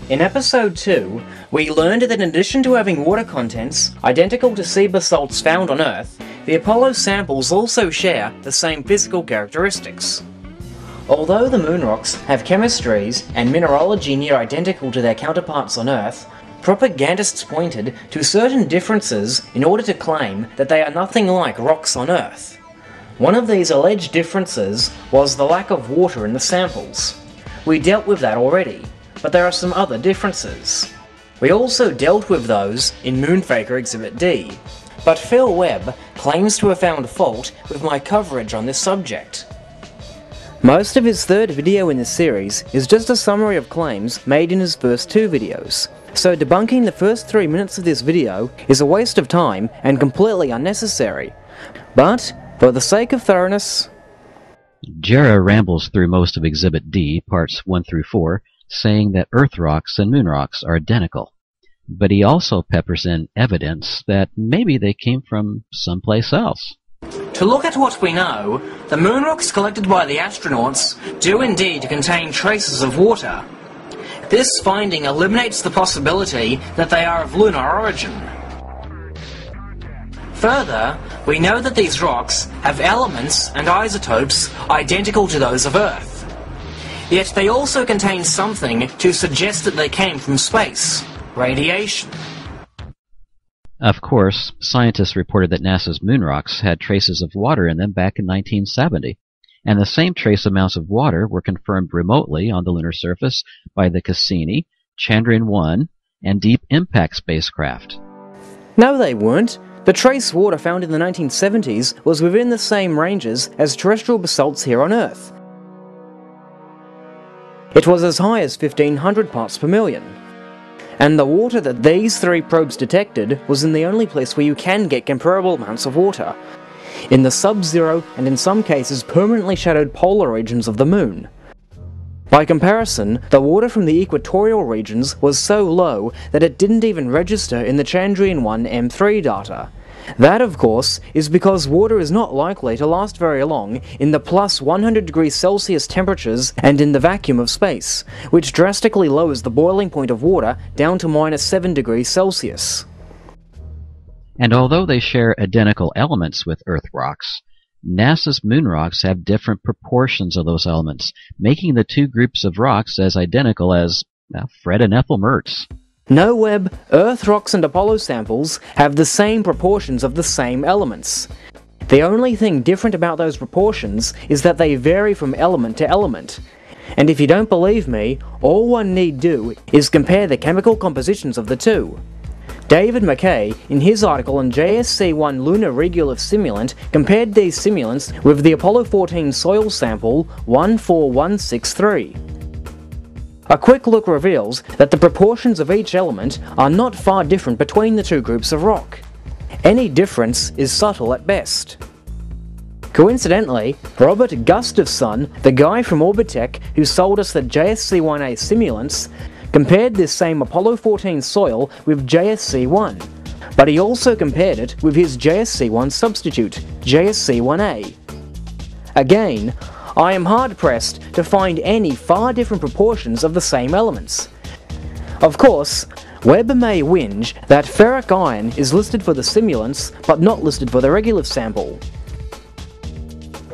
In episode 2, we learned that in addition to having water contents identical to sea basalts found on Earth, the Apollo samples also share the same physical characteristics. Although the moon rocks have chemistries and mineralogy near identical to their counterparts on Earth, propagandists pointed to certain differences in order to claim that they are nothing like rocks on Earth. One of these alleged differences was the lack of water in the samples. We dealt with that already, but there are some other differences. We also dealt with those in MoonFaker Exhibit D, but Phil Webb claims to have found fault with my coverage on this subject. Most of his third video in this series is just a summary of claims made in his first 2 videos, so debunking the first 3 minutes of this video is a waste of time and completely unnecessary. But, for the sake of thoroughness... Jarrah rambles through most of Exhibit D, parts 1 through 4, saying that Earth rocks and moon rocks are identical. But he also peppers in evidence that maybe they came from someplace else. To look at what we know, the moon rocks collected by the astronauts do indeed contain traces of water. This finding eliminates the possibility that they are of lunar origin. Further, we know that these rocks have elements and isotopes identical to those of Earth. Yet they also contain something to suggest that they came from space: radiation. Of course, scientists reported that NASA's moon rocks had traces of water in them back in 1970, and the same trace amounts of water were confirmed remotely on the lunar surface by the Cassini, Chandrayaan-1, and Deep Impact spacecraft. No, they weren't. The trace water found in the 1970s was within the same ranges as terrestrial basalts here on Earth. It was as high as 1500 parts per million. And the water that these 3 probes detected was in the only place where you can get comparable amounts of water, in the sub-zero and in some cases permanently shadowed polar regions of the Moon. By comparison, the water from the equatorial regions was so low that it didn't even register in the Chandrayaan-1 M3 data. That, of course, is because water is not likely to last very long in the plus 100 degrees Celsius temperatures and in the vacuum of space, which drastically lowers the boiling point of water down to minus 7 degrees Celsius. And although they share identical elements with Earth rocks, NASA's moon rocks have different proportions of those elements, making the 2 groups of rocks as identical as Fred and Ethel Mertz. No, Webb, Earth rocks and Apollo samples have the same proportions of the same elements. The only thing different about those proportions is that they vary from element to element. And if you don't believe me, all one need do is compare the chemical compositions of the 2. David McKay, in his article on JSC1 Lunar Regolith Simulant, compared these simulants with the Apollo 14 soil sample 14163. A quick look reveals that the proportions of each element are not far different between the 2 groups of rock. Any difference is subtle at best. Coincidentally, Robert Gustafson, the guy from Orbitech who sold us the JSC1A simulants, compared this same Apollo 14 soil with JSC1, but he also compared it with his JSC1 substitute, JSC1A. Again, I am hard-pressed to find any far different proportions of the same elements. Of course, Webb may whinge that ferric iron is listed for the simulants but not listed for the regolith sample.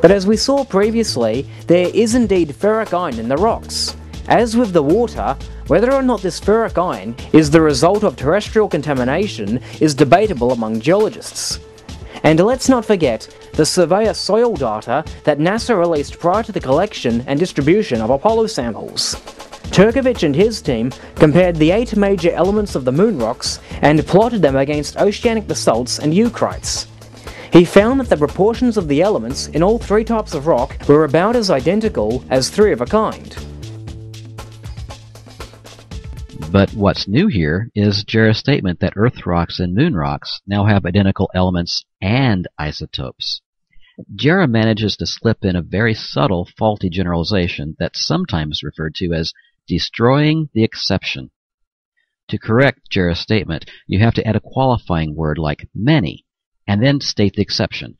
But as we saw previously, there is indeed ferric iron in the rocks. As with the water, whether or not this ferric iron is the result of terrestrial contamination is debatable among geologists. And let's not forget the Surveyor soil data that NASA released prior to the collection and distribution of Apollo samples. Turkovich and his team compared the 8 major elements of the moon rocks and plotted them against oceanic basalts and Eucrites. He found that the proportions of the elements in all 3 types of rock were about as identical as 3 of a kind. But what's new here is Jarrah's statement that Earth rocks and moon rocks now have identical elements and isotopes. Jarrah manages to slip in a very subtle, faulty generalization that's sometimes referred to as destroying the exception. To correct Jarrah's statement, you have to add a qualifying word like many, and then state the exception.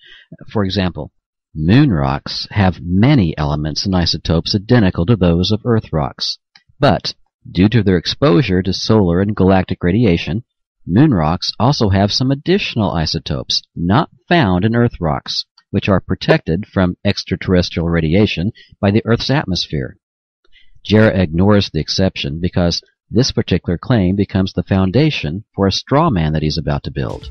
For example, moon rocks have many elements and isotopes identical to those of Earth rocks, but Due to their exposure to solar and galactic radiation, moon rocks also have some additional isotopes not found in Earth rocks, which are protected from extraterrestrial radiation by the Earth's atmosphere. Jarrah ignores the exception because this particular claim becomes the foundation for a straw man that he's about to build.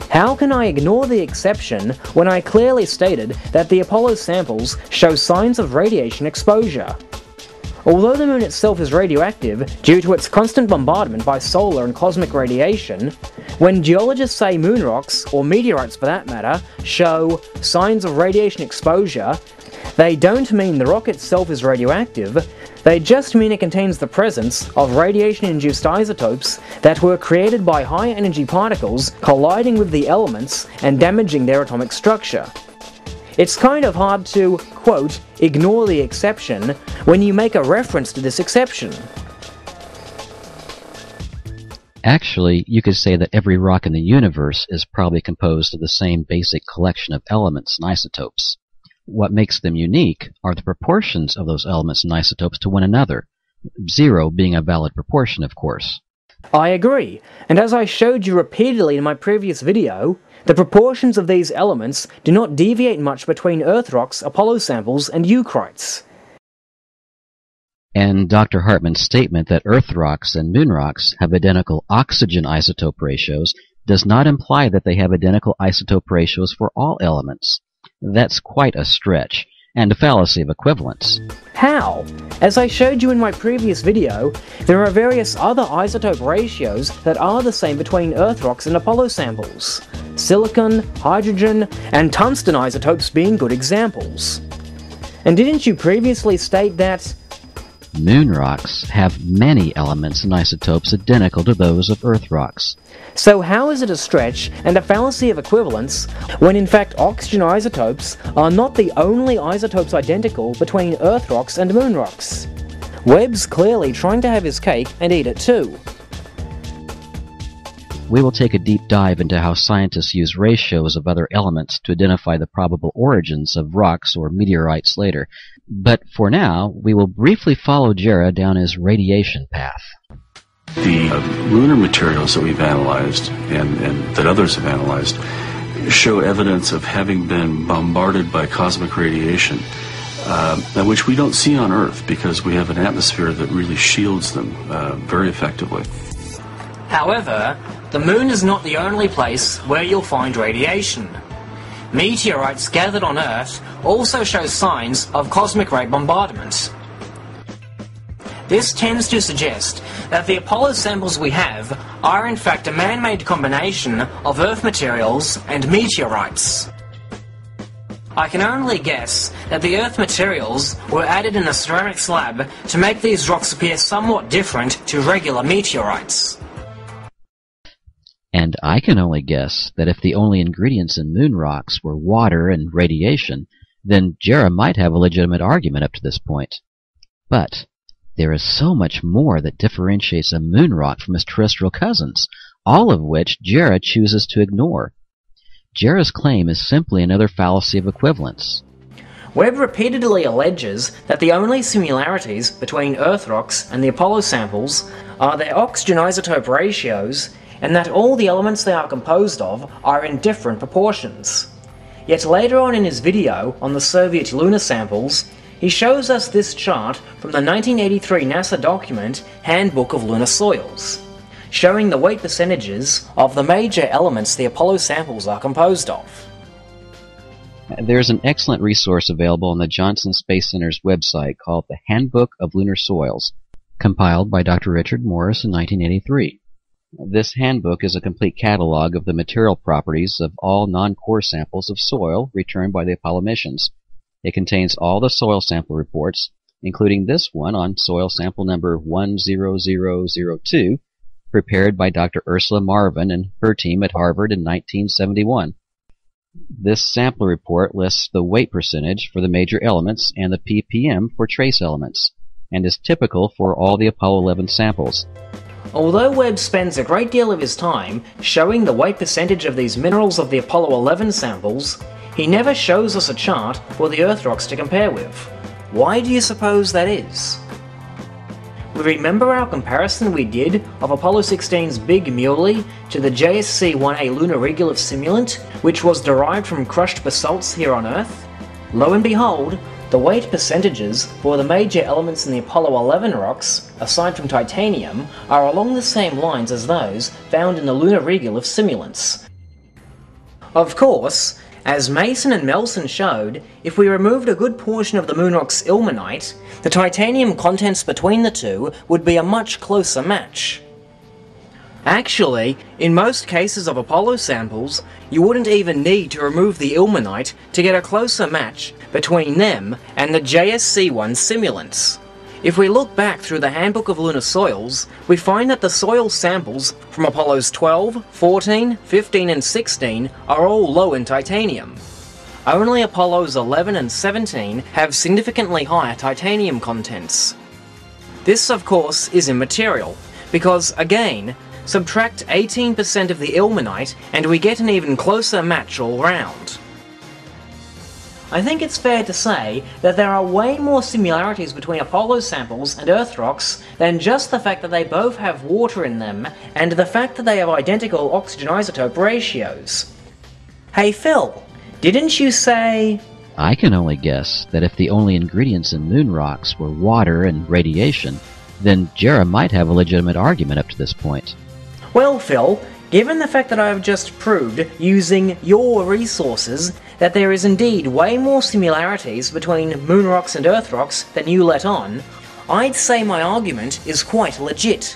How can I ignore the exception when I clearly stated that the Apollo samples show signs of radiation exposure? Although the moon itself is radioactive due to its constant bombardment by solar and cosmic radiation, when geologists say moon rocks, or meteorites for that matter, show signs of radiation exposure, they don't mean the rock itself is radioactive, they just mean it contains the presence of radiation-induced isotopes that were created by high-energy particles colliding with the elements and damaging their atomic structure. It's kind of hard to, quote, ignore the exception when you make a reference to this exception. Actually, you could say that every rock in the universe is probably composed of the same basic collection of elements and isotopes. What makes them unique are the proportions of those elements and isotopes to one another, 0 being a valid proportion, of course. I agree, and as I showed you repeatedly in my previous video, the proportions of these elements do not deviate much between Earth rocks, Apollo samples, and Eucrites. And Dr. Hartmann's statement that Earth rocks and moon rocks have identical oxygen isotope ratios does not imply that they have identical isotope ratios for all elements. That's quite a stretch, and a fallacy of equivalence. How? As I showed you in my previous video, there are various other isotope ratios that are the same between Earth rocks and Apollo samples. Silicon, hydrogen, and tungsten isotopes being good examples. And didn't you previously state that moon rocks have many elements and isotopes identical to those of Earth rocks? So how is it a stretch and a fallacy of equivalence when in fact oxygen isotopes are not the only isotopes identical between Earth rocks and moon rocks? Webb's clearly trying to have his cake and eat it too. We will take a deep dive into how scientists use ratios of other elements to identify the probable origins of rocks or meteorites later. But for now, we will briefly follow Jarrah down his radiation path. The lunar materials that we've analyzed and that others have analyzed show evidence of having been bombarded by cosmic radiation, which we don't see on Earth because we have an atmosphere that really shields them very effectively. However, the moon is not the only place where you'll find radiation. Meteorites gathered on Earth also show signs of cosmic ray bombardment. This tends to suggest that the Apollo samples we have are in fact a man-made combination of Earth materials and meteorites. I can only guess that the Earth materials were added in a ceramics lab to make these rocks appear somewhat different to regular meteorites. And I can only guess that if the only ingredients in moon rocks were water and radiation, then Jarrah might have a legitimate argument up to this point. But there is so much more that differentiates a moon rock from its terrestrial cousins, all of which Jarrah chooses to ignore. Jarrah's claim is simply another fallacy of equivalence. Webb repeatedly alleges that the only similarities between Earth rocks and the Apollo samples are their oxygen isotope ratios, and that all the elements they are composed of are in different proportions. Yet later on in his video on the Soviet lunar samples, he shows us this chart from the 1983 NASA document Handbook of Lunar Soils, showing the weight percentages of the major elements the Apollo samples are composed of. There's an excellent resource available on the Johnson Space Center's website called the Handbook of Lunar Soils, compiled by Dr. Richard Morris in 1983. This handbook is a complete catalog of the material properties of all non-core samples of soil returned by the Apollo missions. It contains all the soil sample reports, including this one on soil sample number 10002, prepared by Dr. Ursula Marvin and her team at Harvard in 1971. This sample report lists the weight percentage for the major elements and the ppm for trace elements, and is typical for all the Apollo 11 samples. Although Webb spends a great deal of his time showing the weight percentage of these minerals of the Apollo 11 samples, he never shows us a chart for the Earth rocks to compare with. Why do you suppose that is? we remember our comparison we did of Apollo 16's Big Muley to the JSC-1A lunar regolith simulant, which was derived from crushed basalts here on Earth? Lo and behold, the weight percentages for the major elements in the Apollo 11 rocks, aside from titanium, are along the same lines as those found in the lunar regolith simulants. Of course, as Mason and Melson showed, if we removed a good portion of the moon rock's ilmenite, the titanium contents between the two would be a much closer match. Actually, in most cases of Apollo samples, you wouldn't even need to remove the ilmenite to get a closer match between them and the JSC-1 simulants. If we look back through the Handbook of Lunar Soils, we find that the soil samples from Apollos 12, 14, 15 and 16 are all low in titanium. Only Apollos 11 and 17 have significantly higher titanium contents. This, of course, is immaterial, because, again, subtract 18% of the ilmenite and we get an even closer match all round. I think it's fair to say that there are way more similarities between Apollo samples and Earth rocks than just the fact that they both have water in them and the fact that they have identical oxygen isotope ratios. Hey Phil, didn't you say... I can only guess that if the only ingredients in moon rocks were water and radiation, then Jarrah might have a legitimate argument up to this point. Well, Phil, given the fact that I have just proved, using your resources, that there is indeed way more similarities between moon rocks and Earth rocks than you let on, I'd say my argument is quite legit.